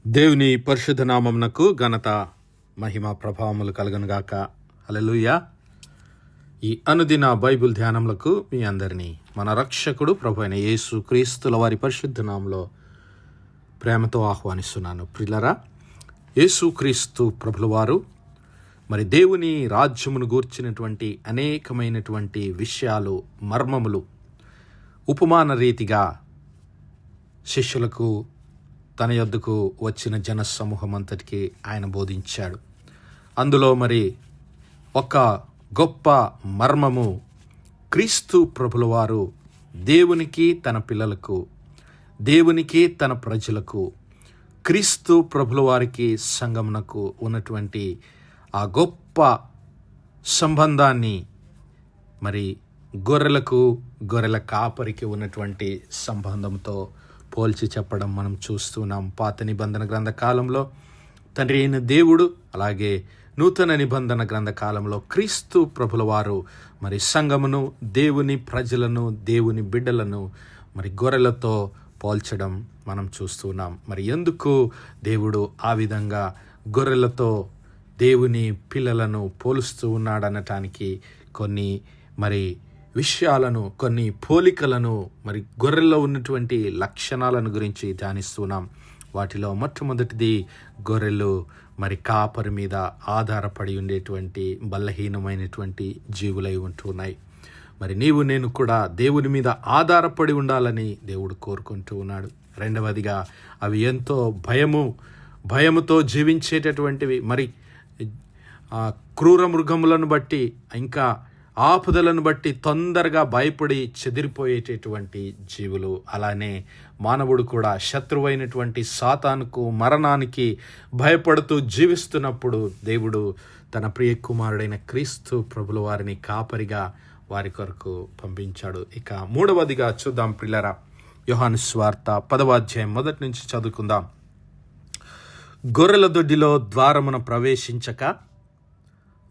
దేవుని పరిశుద్ధ నామమునకు ఘనత మహిమ ప్రభావములు కలుగునుగాక. హల్లెలూయా. ఈ అనుదిన బైబిల్ ధ్యానములకు మీ అందరినీ మన రక్షకుడు ప్రభు అయిన యేసు క్రీస్తుల వారి పరిశుద్ధ నామములో ప్రేమతో ఆహ్వానిస్తున్నాను. ప్రియులారా, యేసు క్రీస్తు ప్రభుల వారు మరి దేవుని రాజ్యమును గూర్చినటువంటి అనేకమైనటువంటి విషయాలు, మర్మములు ఉపమాన రీతిగా శిష్యులకు, తన యొద్దకు వచ్చిన జన సమూహం అంతటికి ఆయన బోధించాడు. అందులో మరి ఒక గొప్ప మర్మము, క్రీస్తు ప్రభుల వారు దేవునికి, తన పిల్లలకు, దేవునికి తన ప్రజలకు, క్రీస్తు ప్రభుల వారికి సంగమునకు ఉన్నటువంటి ఆ గొప్ప సంబంధాన్ని మరి గొర్రెల కాపరికి ఉన్నటువంటి సంబంధంతో పోల్చి చెప్పడం మనం చూస్తున్నాం. పాత నిబంధన గ్రంథ కాలంలో తండ్రి అయిన దేవుడు, అలాగే నూతన నిబంధన గ్రంథ కాలంలో క్రీస్తు ప్రభుల వారు మరి సంఘమును, దేవుని ప్రజలను, దేవుని బిడ్డలను మరి గొర్రెలతో పోల్చడం మనం చూస్తున్నాం. మరి ఎందుకు దేవుడు ఆ విధంగా గొర్రెలతో దేవుని పిల్లలను పోలుస్తూ ఉన్నాడనటానికి కొన్ని మరి విషయాలను, కొన్ని పోలికలను, మరి గొర్రెల్లో ఉన్నటువంటి లక్షణాలను గురించి ధ్యానిస్తున్నాం. వాటిలో మొట్టమొదటిది, గొర్రెలు మరి కాపరి మీద ఆధారపడి ఉండేటువంటి బలహీనమైనటువంటి జీవులై ఉంటున్నాయి. మరి నీవు నేను కూడా దేవుని మీద ఆధారపడి ఉండాలని దేవుడు కోరుకుంటూ ఉన్నాడు. రెండవదిగా, అవి ఎంతో భయముతో జీవించేటటువంటివి. మరి క్రూర మృగములను బట్టి, ఇంకా ఆపదలను బట్టి తొందరగా భయపడి చెదిరిపోయేటటువంటి జీవులు. అలానే మానవుడు కూడా శత్రువైనటువంటి సాతానుకు, మరణానికి భయపడుతూ జీవిస్తున్నప్పుడు దేవుడు తన ప్రియ కుమారుడైన క్రీస్తు ప్రభుల వారిని కాపరిగా వారి కొరకు పంపించాడు. ఇక మూడవదిగా చూద్దాం ప్రియులారా, యోహాను సువార్త 10వ అధ్యాయం మొదటి నుంచి చదువుకుందాం. గొర్రెల దొడ్డిలో ద్వారమున ప్రవేశించక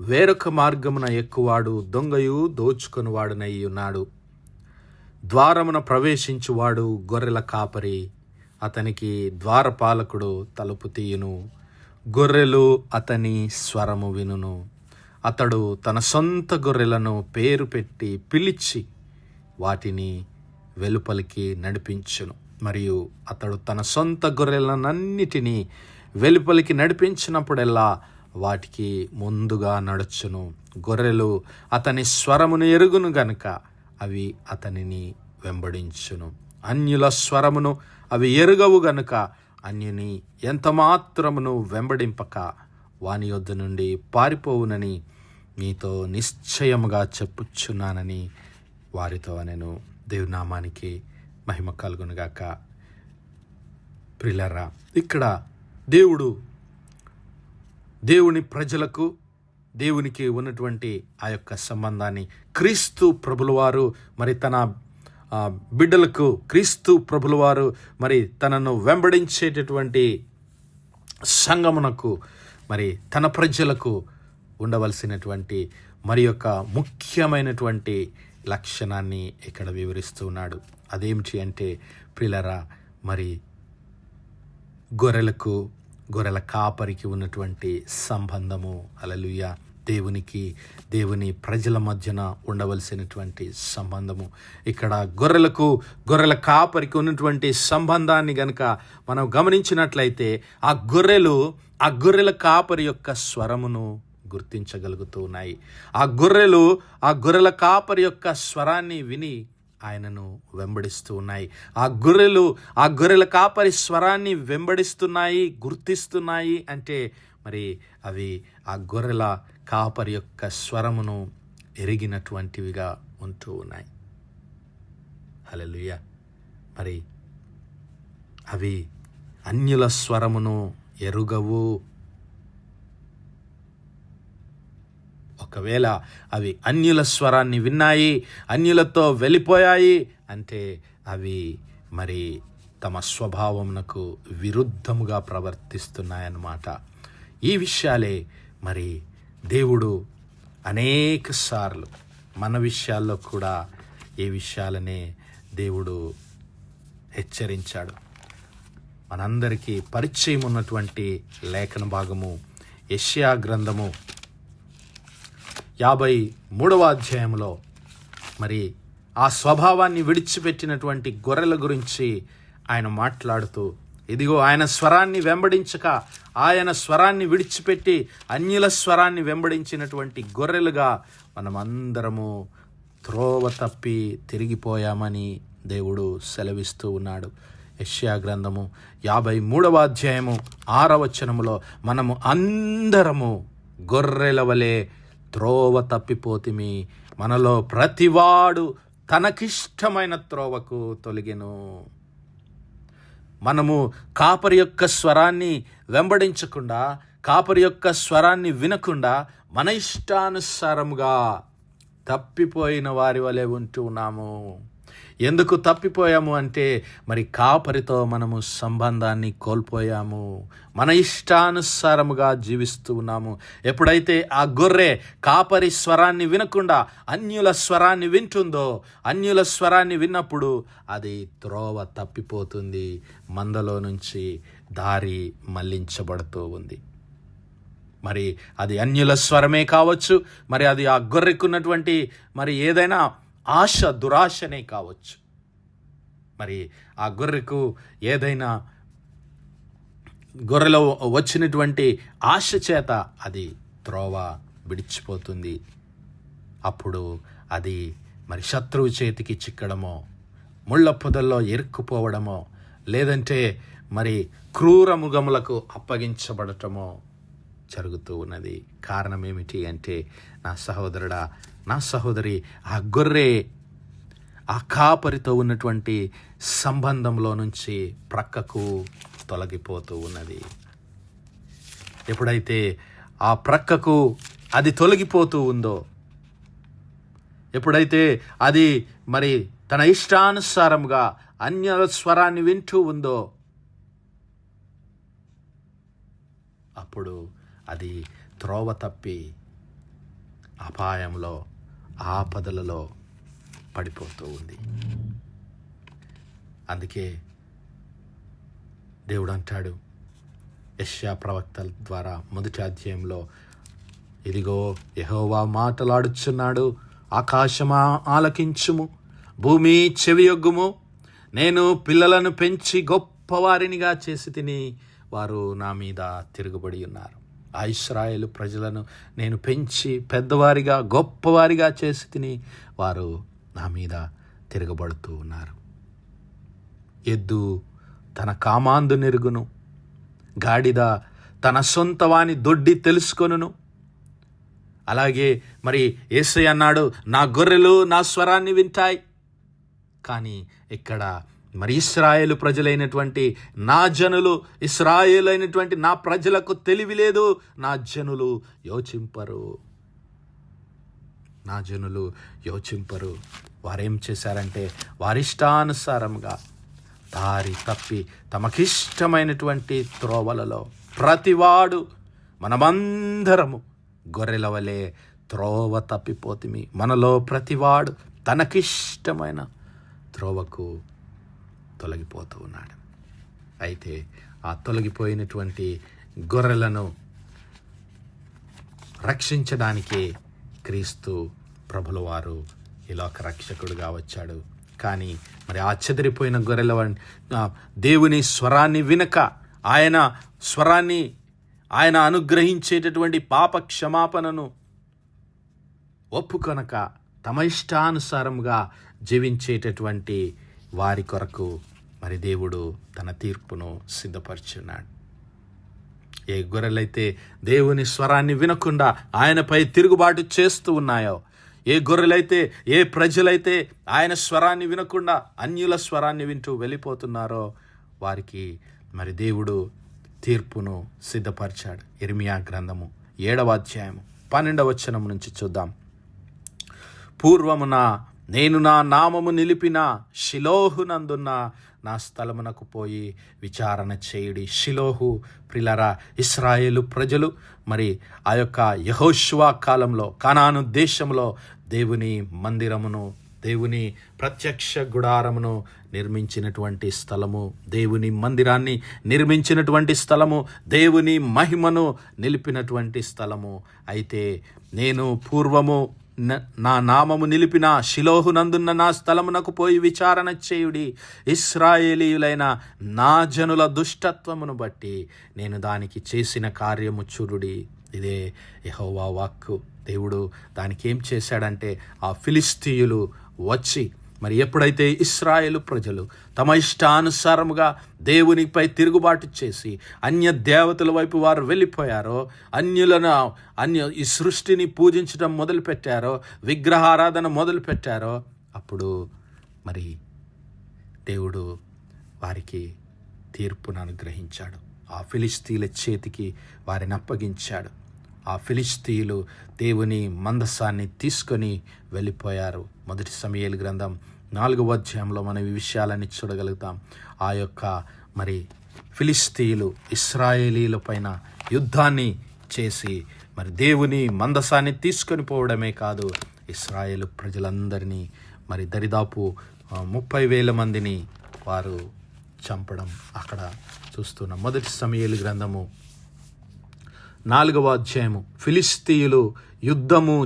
వేరొక మార్గమున ఎక్కువాడు దొంగయు దోచుకొనివాడునై ఉన్నాడు. ద్వారమున ప్రవేశించువాడు గొర్రెల కాపరి, అతనికి ద్వారపాలకుడు తలుపు తీయును. గొర్రెలు అతని స్వరము వినును. అతడు తన సొంత గొర్రెలను పేరు పెట్టి పిలిచి వాటిని వెలుపలికి నడిపించును. మరియు అతడు తన సొంత గొర్రెలనన్నిటినీ వెలుపలికి నడిపించినప్పుడెల్లా వాటికి ముందుగా నడుచును. గొర్రెలు అతని స్వరమును ఎరుగును గనుక అవి అతనిని వెంబడించును. అన్యుల స్వరమును అవి ఎరుగవు గనుక అన్యుని ఎంత మాత్రమును వెంబడింపక వాని యొద్ద నుండి పారిపోవునని నీతో నిశ్చయముగా చెప్పుచున్నానని వారితో నేను. దేవుని నామానికి మహిమ కలుగునుగాక. ప్రియులారా, ఇక్కడ దేవుని ప్రజలకు, దేవునికి ఉన్నటువంటి ఆ యొక్క సంబంధాన్ని, క్రీస్తు ప్రభుల వారు మరి తన బిడ్డలకు, క్రీస్తు ప్రభుల వారు మరి తనను వెంబడించేటటువంటి సంఘమునకు, మరి తన ప్రజలకు ఉండవలసినటువంటి మరి యొక్క ముఖ్యమైనటువంటి లక్షణాన్ని ఇక్కడ వివరిస్తూ ఉన్నాడు. అదేమిటి అంటే ప్రియులారా, మరి గొర్రెల కాపరికి ఉన్నటువంటి సంబంధము. హల్లెలూయా. దేవుని ప్రజల మధ్యన ఉండవలసినటువంటి సంబంధము. ఇక్కడ గొర్రెల కాపరికి ఉన్నటువంటి సంబంధాన్ని గనుక మనం గమనించినట్లయితే ఆ గొర్రెల కాపరి యొక్క స్వరమును గుర్తించగలుగుతూ ఉన్నాయి. ఆ గొర్రెల కాపరి యొక్క స్వరాన్ని విని ఆయనను వెంబడిస్తూ ఉన్నాయి. ఆ గొర్రెల కాపరి స్వరాన్ని వెంబడిస్తున్నాయి, గుర్తిస్తున్నాయి అంటే మరి అవి ఆ గొర్రెల కాపరి యొక్క స్వరమును ఎరిగినటువంటివిగా ఉంటూ ఉన్నాయి. హల్లెలూయా. మరి అవి అన్యుల స్వరమును ఎరుగవు. ఒకవేళ అవి అన్యుల స్వరాన్ని విన్నాయి, అన్యులతో వెళ్ళిపోయాయి అంటే అవి మరి తమ స్వభావమునకు విరుద్ధముగా ప్రవర్తిస్తున్నాయన్నమాట. ఈ విషయాలే మరి దేవుడు అనేక సార్లు మన విషయాల్లో కూడా ఈ విషయాలనే దేవుడు హెచ్చరించాడు. మనందరికీ పరిచయం ఉన్నటువంటి లేఖన భాగము యెషయా గ్రంథము 53వ అధ్యాయంలో మరి ఆ స్వభావాన్ని విడిచిపెట్టినటువంటి గొర్రెల గురించి ఆయన మాట్లాడుతూ, ఇదిగో ఆయన స్వరాన్ని వెంబడించక ఆయన స్వరాన్ని విడిచిపెట్టి అన్యుల స్వరాన్ని వెంబడించినటువంటి గొర్రెలుగా మనమందరము త్రోవ తప్పి తిరిగిపోయామని దేవుడు సెలవిస్తూ ఉన్నాడు. యెషయా గ్రంథము 53వ అధ్యాయము 6వ వచనములో మనము అందరము గొర్రెల వలె త్రోవ తప్పిపోతిమి, మనలో ప్రతివాడు తనకిష్టమైన త్రోవకు తొలగెను. మనము కాపరి యొక్క స్వరాన్ని వెంబడించకుండా, కాపరి యొక్క స్వరాన్ని వినకుండా మన ఇష్టానుసారముగా తప్పిపోయిన వారి వలె ఉంటూ ఉన్నాము. ఎందుకు తప్పిపోయాము అంటే మరి కాపరితో మనము సంబంధాన్ని కోల్పోయాము, మన ఇష్టానుసారముగా జీవిస్తూ ఉన్నాము. ఎప్పుడైతే ఆ గొర్రె కాపరి స్వరాన్ని వినకుండా అన్యుల స్వరాన్ని వింటుందో, అన్యుల స్వరాన్ని విన్నప్పుడు అది త్రోవ తప్పిపోతుంది, మందలో నుంచి దారి మళ్లించబడుతూ ఉంది. మరి అది అన్యుల స్వరమే కావచ్చు, మరి అది ఆ గొర్రెకున్నటువంటి మరి ఏదైనా ఆశ, దురాశనే కావచ్చు. మరి ఆ గొర్రెకు ఏదైనా గొర్రెలో వచ్చినటువంటి ఆశ చేత అది త్రోవ విడిచిపోతుంది. అప్పుడు అది మరి శత్రువు చేతికి చిక్కడమో, ముళ్ళ పొదల్లో ఇరుక్కుపోవడమో, లేదంటే మరి క్రూర మృగములకు అప్పగించబడటమో జరుగుతూ ఉన్నది. కారణం ఏమిటి అంటే, నా సహోదరుడా, నా సహోదరి, ఆ గొర్రె ఆ కాపరితో ఉన్నటువంటి సంబంధంలో నుంచి ప్రక్కకు తొలగిపోతూ ఉన్నది. ఎప్పుడైతే ఆ ప్రక్కకు అది తొలగిపోతూ ఉందో, ఎప్పుడైతే అది మరి తన ఇష్టానుసారంగా అన్య స్వరాన్ని వింటూ ఉందో, అప్పుడు అది త్రోవ తప్పి అపాయంలో, ఆపదలలో పడిపోతూ ఉంది. అందుకే దేవుడు అంటాడు యెషయా ప్రవక్తల ద్వారా 1వ అధ్యాయంలో, ఇదిగో యెహోవా మాటలాడుచున్నాడు, ఆకాశమా ఆలకించుము, భూమి చెవియొగ్గుము, నేను పిల్లలను పెంచి గొప్పవారినిగా చేసి తిని వారు నా మీద తిరుగుబడి ఉన్నారు. ఆ ఇశ్రాయేలు ప్రజలను నేను పెంచి పెద్దవారిగా గొప్పవారిగా చేసి తిని వారు నా మీద తిరగబడుతూ ఉన్నారు. ఎద్దు తన కామాందు నెరుగును, గాడిద తన సొంత వాని దొడ్డి తెలుసుకొనును. అలాగే మరి యేసయ్య అన్నాడు, నా గొర్రెలు నా స్వరాన్ని వింటాయి. కానీ ఇక్కడ మరి ఇశ్రాయేలు ప్రజలైనటువంటి నా జనులు, ఇశ్రాయేలు అయినటువంటి నా ప్రజలకు తెలివి లేదు, నా జనులు యోచింపరు, నా జనులు యోచింపరు. వారేం చేశారంటే వారిష్టానుసారంగా దారి తప్పి తమకిష్టమైనటువంటి త్రోవలలో ప్రతివాడు, మనమందరము గొర్రెల వలె త్రోవ తప్పిపోతిమి, మనలో ప్రతివాడు తనకిష్టమైన త్రోవకు తొలగిపోతూ ఉన్నాడు. అయితే ఆ తొలగిపోయినటువంటి గొర్రెలను రక్షించడానికి క్రీస్తు ప్రభుల వారు ఈ లోక రక్షకుడుగా వచ్చాడు. కానీ మరి ఆ చెదిరిపోయిన గొర్రెల దేవుని స్వరాన్ని వినక, ఆయన స్వరాన్ని, ఆయన అనుగ్రహించేటటువంటి పాప క్షమాపణను ఒప్పుకొనక తమ ఇష్టానుసారంగా జీవించేటటువంటి వారి కొరకు మరి దేవుడు తన తీర్పును సిద్ధపరుచున్నాడు. ఏ గొర్రెలైతే దేవుని స్వరాన్ని వినకుండా ఆయనపై తిరుగుబాటు చేస్తూ ఉన్నాయో, ఏ గొర్రెలైతే, ఏ ప్రజలైతే ఆయన స్వరాన్ని వినకుండా అన్యుల స్వరాన్ని వింటూ వెళ్ళిపోతున్నారో వారికి మరి దేవుడు తీర్పును సిద్ధపరిచాడు. ఇర్మియా గ్రంథము 7వ అధ్యాయము 12వ వచనం నుంచి చూద్దాం. పూర్వమున నేను నా నామము నిలిపిన షిలోహునందున్న నా స్థలమునకు పోయి విచారణ చేయుడి. షిలోహు ప్రిలరా, ఇశ్రాయేలు ప్రజలు మరి ఆ యొక్క యెహోషువ కాలంలో కనాను దేశంలో దేవుని మందిరమును, దేవుని ప్రత్యక్ష గుడారమును నిర్మించినటువంటి స్థలము, దేవుని మందిరాన్ని నిర్మించినటువంటి స్థలము, దేవుని మహిమను నిలిపినటువంటి స్థలము. అయితే నేను పూర్వము నా నామము నిలిపిన షిలోహునందున్న నా స్థలమునకు పోయి విచారణ చేయుడి. ఇశ్రాయేలీయులైన నా జనుల దుష్టత్వమును బట్టి నేను దానికి చేసిన కార్యము చూడుడి. ఇదే యెహోవా వాక్కు. దేవుడు దానికి ఏం చేశాడంటే, ఆ ఫిలిష్తీయులు వచ్చి మరి ఎప్పుడైతే ఇశ్రాయేలు ప్రజలు తమ ఇష్టానుసారముగా దేవునిపై తిరుగుబాటు చేసి అన్య దేవతల వైపు వారు వెళ్ళిపోయారో, ఈ సృష్టిని పూజించడం మొదలుపెట్టారో, విగ్రహారాధన మొదలుపెట్టారో, అప్పుడు మరి దేవుడు వారికి తీర్పును అనుగ్రహించాడు. ఆ ఫిలిష్తీయుల చేతికి వారిని అప్పగించాడు. ఆ ఫిలిష్తీయులు దేవుని మందసాన్ని తీసుకొని వెళ్ళిపోయారు. మొదటి సమూయేలు గ్రంథం 4వ అధ్యాయంలో మనం ఈ విషయాలన్నీ చూడగలుగుతాం. ఆ యొక్క మరి ఫిలిష్తీయులు ఇశ్రాయేలీల పైన యుద్ధాన్ని చేసి మరి దేవుని మందసాన్ని తీసుకొని పోవడమే కాదు, ఇశ్రాయేలు ప్రజలందరినీ మరి దరిదాపు 30,000 మందిని వారు చంపడం అక్కడ చూస్తున్నాం. మొదటి సమూయేలు గ్రంథము 4వ అధ్యాయము. ఫిలిష్తీయులు యుద్ధము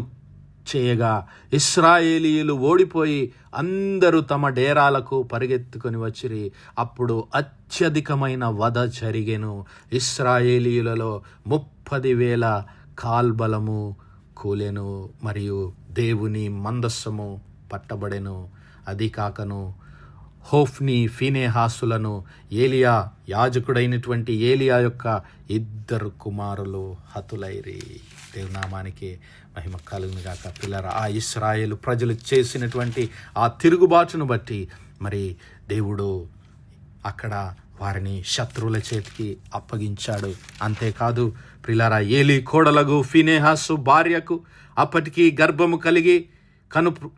చేయగా ఇశ్రాయేలీయులు ఓడిపోయి అందరూ తమ డేరాలకు పరిగెత్తుకొని వచ్చిరి. అప్పుడు అత్యధికమైన వధ జరిగెను. ఇశ్రాయేలీయులలో 30,000 కాల్బలము కూలెను, మరియు దేవుని మందస్సము పట్టబడెను. అది కాకను హోఫ్ని, ఫీనెహాసులను, ఏలియా యాజకుడైనటువంటి ఏలియా యొక్క 2 కుమారులు హతులైరి. దేవునామానికి మహిమ కలుగును గాక. పిల్లరా, ఆ ఇశ్రాయేలు ప్రజలు చేసినటువంటి ఆ తిరుగుబాటును బట్టి మరి దేవుడు అక్కడ వారిని శత్రువుల చేతికి అప్పగించాడు. అంతేకాదు పిల్లరా, ఏలీ కోడలగు ఫీనెహాసు భార్యకు అప్పటికి గర్భము కలిగి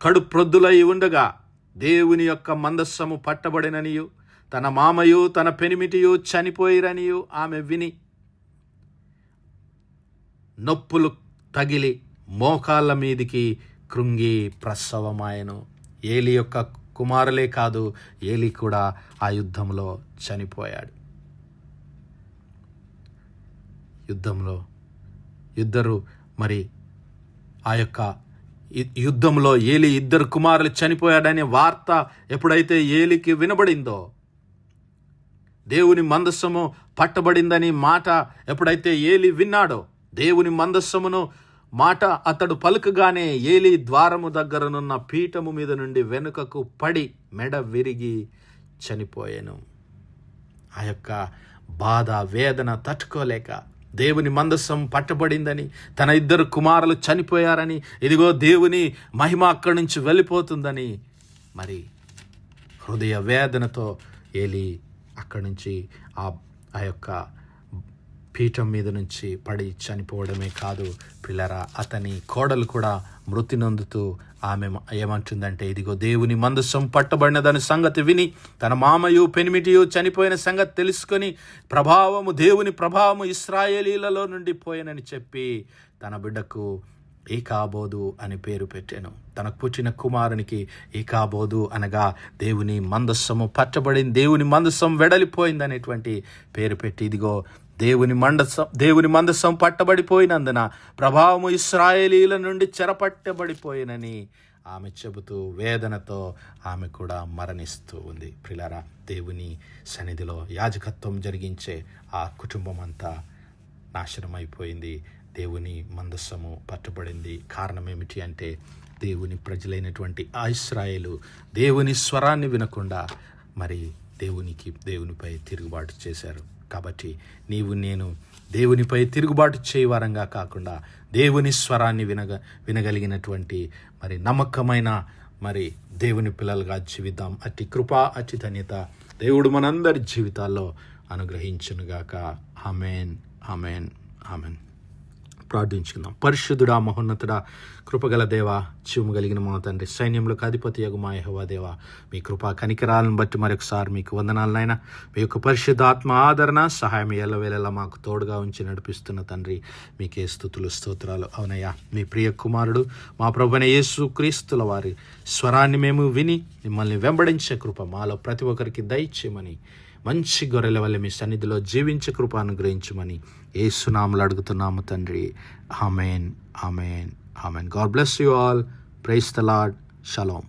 కడుప్రొద్దులై ఉండగా దేవుని యొక్క మందస్సము పట్టబడిననియు తన మామయు తన పెనిమిటియు చనిపోయిరనియు ఆమె విని నొప్పులు తగిలి మోకాళ్ళ మీదికి కృంగి ప్రసవమాయను. ఏలీ యొక్క కుమారులే కాదు, ఏలీ కూడా ఆ యుద్ధంలో చనిపోయాడు. యుద్ధంలో ఇద్దరు మరి ఆ యొక్క యుద్ధంలో ఏలీ 2 కుమారులు చనిపోయాడనే వార్త ఎప్పుడైతే ఏలీకి వినబడిందో, దేవుని మందస్సము పట్టబడిందని మాట ఎప్పుడైతే ఏలీ విన్నాడో, దేవుని మందస్సమును మాట అతడు పలుకగానే ఏలీ ద్వారము దగ్గరనున్న పీఠము మీద నుండి వెనుకకు పడి మెడ విరిగి చనిపోయాను. ఆ యొక్క బాధ వేదన తట్టుకోలేక దేవుని మందస్సం పట్టబడిందని, తన 2 కుమారులు చనిపోయారని, ఇదిగో దేవుని మహిమ అక్కడి నుంచి వెళ్ళిపోతుందని మరి హృదయ వేదనతో ఏలీ అక్కడి నుంచి ఆ యొక్క పీఠం మీద నుంచి పడి చనిపోవడమే కాదు పిల్లరా, అతని కోడలు కూడా మృతి నొందుతూ ఆమె ఏమంటుందంటే, ఇదిగో దేవుని మందస్సం పట్టబడినదని సంగతి విని తన మామయు పెనిమిటియు చనిపోయిన సంగతి తెలుసుకొని దేవుని ప్రభావము ఇశ్రాయేలీలలో నుండి పోయినని చెప్పి తన బిడ్డకు ఈకాబోదు అని పేరు పెట్టాను. తనకు పుట్టిన కుమారునికి ఈకాబోదు అనగా దేవుని మందస్సము పట్టబడింది, దేవుని మందస్సం వెడలిపోయింది అనేటువంటి పేరు పెట్టి, ఇదిగో దేవుని మందస్సం పట్టబడిపోయినందున ప్రభావము ఇశ్రాయేలీల నుండి చెరపట్టబడిపోయినని ఆమె చెబుతూ వేదనతో ఆమె కూడా మరణిస్తూ ఉంది. ప్రియులారా, దేవుని సన్నిధిలో యాజకత్వం జరిగించే ఆ కుటుంబం అంతా నాశనమైపోయింది. దేవుని మందస్సము పట్టబడింది. కారణం ఏమిటి అంటే, దేవుని ప్రజలైనటువంటి ఆ ఇశ్రాయేలు దేవుని స్వరాన్ని వినకుండా మరి దేవునిపై తిరుగుబాటు చేశారు. కాబట్టి నేను దేవునిపై తిరుగుబాటు చేయవారంగా కాకుండా దేవుని స్వరాన్ని వినగలిగినటువంటి మరి నమ్మకమైన మరి దేవుని పిల్లలుగా జీవిద్దాం. అట్టి కృప, అట్టి ధన్యత దేవుడు మనందరి జీవితాల్లో అనుగ్రహించునుగాక. ఆమేన్, ఆమేన్, ఆమేన్. ప్రార్థించుకుందాం. పరిశుద్ధుడా, మహోన్నతుడా, కృపగల దేవ, జీవము కలిగిన మా తండ్రి, సైన్యంలోకి అధిపతియగు మా యెహోవా దేవ, మీ కృపా కనికరాలను బట్టి మరొకసారి మీకు వందనాలనైనా. మీ యొక్క పరిశుద్ధాత్మ ఆదరణ సహాయం ఎల్లవేళలా మాకు తోడుగా ఉంచి నడిపిస్తున్న తండ్రి, మీకే స్తుతులు స్తోత్రాలు. అవునయ్యా, మీ ప్రియ కుమారుడు మా ప్రభువైన యేసు క్రీస్తుల వారి స్వరాన్ని మేము విని మిమ్మల్ని వెంబడించే కృప మాలో ప్రతి ఒక్కరికి దయచేయమని, మంచి గొర్రెల వల్ల మీ సన్నిధిలో జీవించే కృప అనుగ్రహించమని యేసు నామములో అడుగుతున్నాము తండ్రి. Amen, amen, amen. God bless you all. Praise the Lord. Shalom.